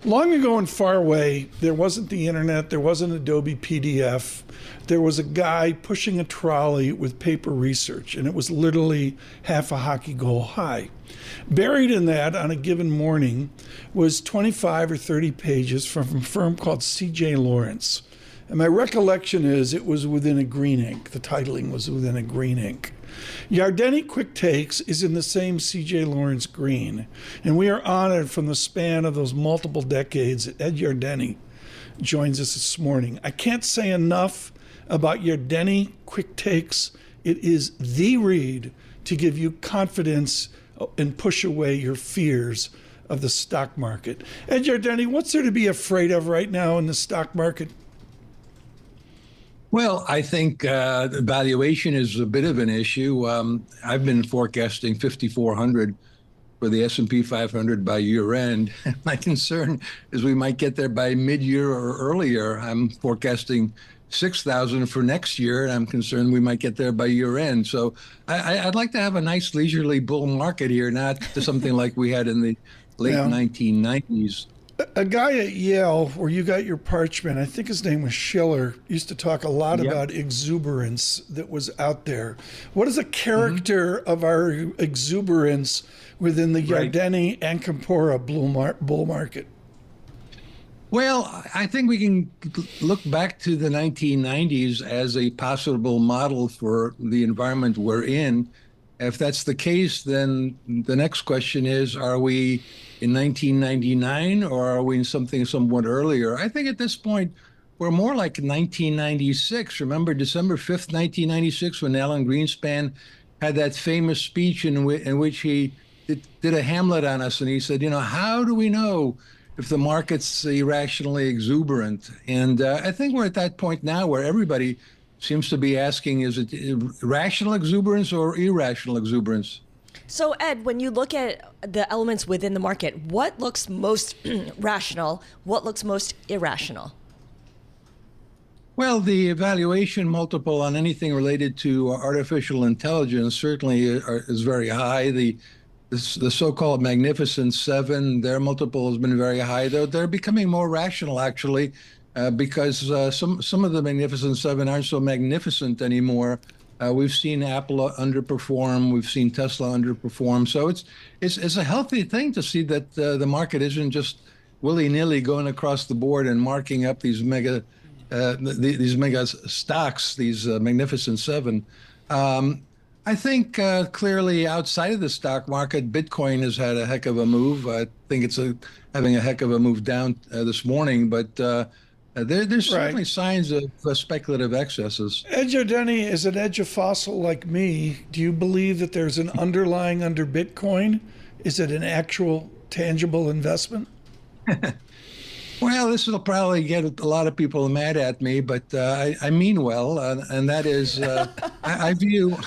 Long ago and far away, there wasn't the internet, there wasn't Adobe PDF. There was a guy pushing a trolley with paper research, and it was literally half a hockey goal high. Buried in that on a given morning was 25 or 30 pages from a firm called C.J. Lawrence. And my recollection is it was within a green ink. The titling was within a green ink. Yardeni QuickTakes is in the same C.J. Lawrence green. And we are honored from the span of those multiple decades that Ed Yardeni joins us this morning. I can't say enough about Yardeni QuickTakes. It is the read to give you confidence and push away your fears of the stock market. Ed Yardeni, what's there to be afraid of right now in the stock market? Well, I think valuation is a bit of an issue. I've been forecasting 5,400 for the S&P 500 by year end. My concern is we might get there by mid-year or earlier. I'm forecasting 6,000 for next year, and I'm concerned we might get there by year end. So I'd like to have a nice leisurely bull market here, not something like we had in the late 1990s. A guy at Yale, where you got your parchment, I think his name was Schiller, used to talk a lot about exuberance that was out there. What is the character of our exuberance within the Yardeni and Campora bull market? Well, I think we can look back to the 1990s as a possible model for the environment we're in. If that's the case, then the next question is, are we in 1999 or are we in something somewhat earlier? I think at this point, we're more like 1996. Remember December 5th, 1996, when Alan Greenspan had that famous speech in which he did a Hamlet on us. And he said, how do we know if the market's irrationally exuberant? And I think we're at that point now where everybody seems to be asking, is it rational exuberance or irrational exuberance? So, Ed, when you look at the elements within the market, what looks most rational? What looks most irrational? Well, the valuation multiple on anything related to artificial intelligence certainly is very high. The so-called Magnificent Seven, their multiple has been very high, though they're becoming more rational, actually. Because some of the Magnificent Seven aren't so magnificent anymore. We've seen Apple underperform. We've seen Tesla underperform. So it's a healthy thing to see that the market isn't just willy-nilly going across the board and marking up these mega stocks, these Magnificent Seven. I think clearly outside of the stock market, Bitcoin has had a heck of a move. I think it's having a heck of a move down this morning, but there's certainly signs of speculative excesses. Ed Yardeni, as an edge of fossil like me, do you believe that there's an underlying under Bitcoin? Is it an actual tangible investment? Well, this will probably get a lot of people mad at me, but I mean well, and that is I view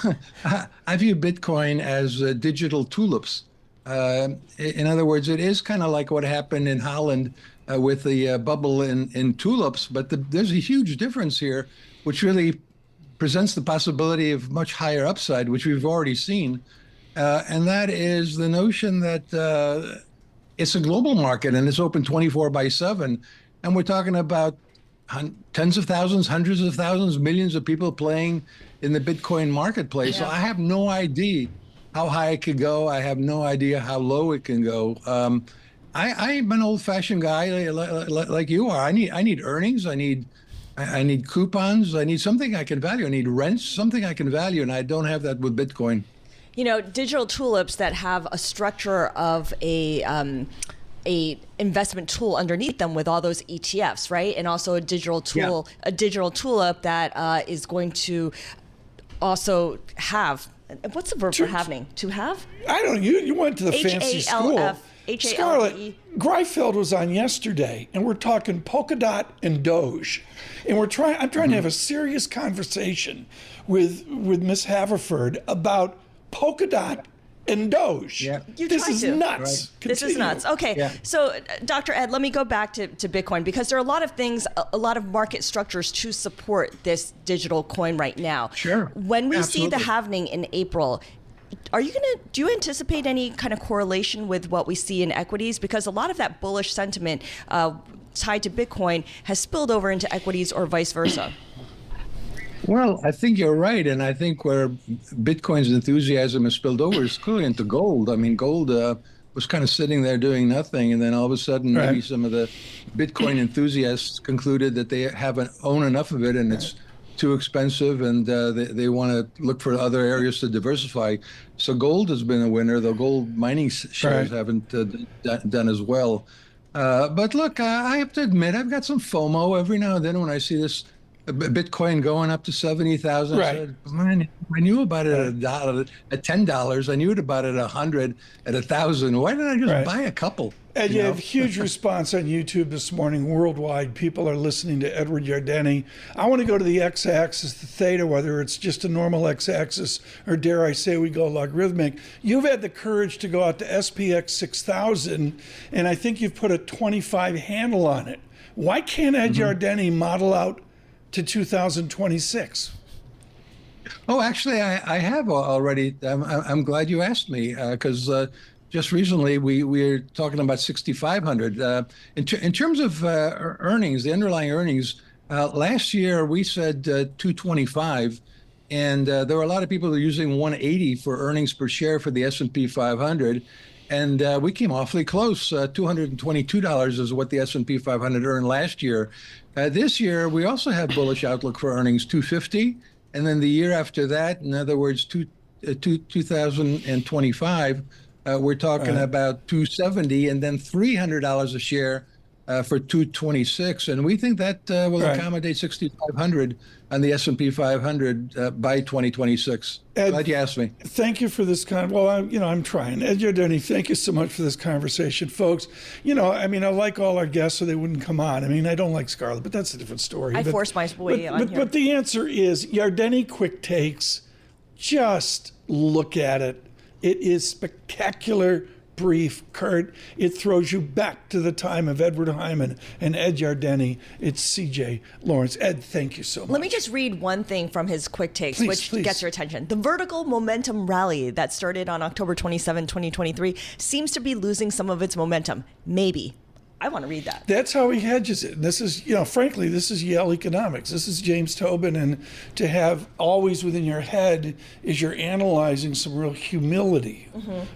Bitcoin as digital tulips. In other words, it is kind of like what happened in Holland with the bubble in tulips, but there's a huge difference here, which really presents the possibility of much higher upside, which we've already seen, and that is the notion that it's a global market and it's open 24/7, and we're talking about tens of thousands, hundreds of thousands, millions of people playing in the Bitcoin marketplace. So I have no idea how high it could go. I have no idea how low it can go. I'm an old-fashioned guy like you are. I need earnings. I need coupons. I need something I can value. I need rents, something I can value, and I don't have that with Bitcoin. Digital tulips that have a structure of a investment tool underneath them with all those ETFs, right? And also a digital tool, a digital tulip that is going to also have. What's the verb for having? To have? I don't know. You went to the fancy school. Scarlet, Greifeld was on yesterday, and we're talking Polkadot and Doge, and I'm trying to have a serious conversation with Miss Haverford about Polkadot and Doge. Yeah. This is nuts. Right. This is nuts. Okay, so Dr. Ed, let me go back to Bitcoin, because there are a lot of things, a lot of market structures to support this digital coin right now. Sure. When we see the halving in April, do you anticipate any kind of correlation with what we see in equities? Because a lot of that bullish sentiment tied to Bitcoin has spilled over into equities or vice versa. Well, I think you're right. And I think where Bitcoin's enthusiasm has spilled over is clearly into gold. I mean, gold was kind of sitting there doing nothing. And then all of a sudden, maybe some of the Bitcoin enthusiasts concluded that they haven't owned enough of it and it's too expensive, and they want to look for other areas to diversify. So gold has been a winner, though gold mining shares haven't done as well. But look, I have to admit, I've got some FOMO every now and then when I see this Bitcoin going up to 70,000. Right. I knew about it at $1, at $10. I knew about it at $100, at $1,000. Why didn't I just buy a couple? And you have huge response on YouTube this morning worldwide. People are listening to Edward Yardeni. I want to go to the x-axis, the theta, whether it's just a normal x-axis or dare I say we go logarithmic. You've had the courage to go out to SPX 6000, and I think you've put a 25 handle on it. Why can't Ed Yardeni model out to 2026? Oh, actually, I have already. I'm glad you asked me because just recently we were talking about 6,500. In terms of earnings, the underlying earnings, last year we said 225, and there were a lot of people who were using 180 for earnings per share for the S&P 500. And we came awfully close. $222 is what the S&P 500 earned last year. This year, we also have bullish outlook for earnings, 250. And then the year after that, in other words, 2025, we're talking about 270 and then $300 a share for 226. And we think that will accommodate 6,500 on the S&P 500 by 2026. Ed, glad you asked me. Thank you for this I'm trying. Ed Yardeni, thank you so much for this conversation, folks. I like all our guests so they wouldn't come on. I don't like Scarlet, but that's a different story. I forced my way on here. But the answer is Yardeni QuickTakes. Just look at it. It is spectacular, brief, curt. It throws you back to the time of Edward Hyman and Ed Yardeni. It's CJ Lawrence. Ed, thank you so much. Let me just read one thing from his QuickTakes, which gets your attention. The vertical momentum rally that started on October 27, 2023 seems to be losing some of its momentum. Maybe. I want to read that. That's how he hedges it. And this is, frankly, this is Yale economics. This is James Tobin. And to have always within your head is you're analyzing some real humility.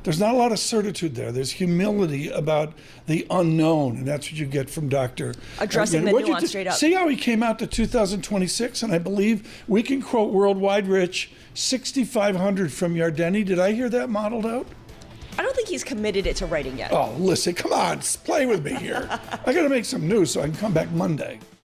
There's not a lot of certitude there. There's humility about the unknown. And that's what you get from Dr. Addressing the nuance straight up. See how he came out to 2026? And I believe we can quote Worldwide Rich 6,500 from Yardeni. Did I hear that modeled out? I don't think he's committed it to writing yet. Oh, listen, come on, play with me here. I got to make some news so I can come back Monday.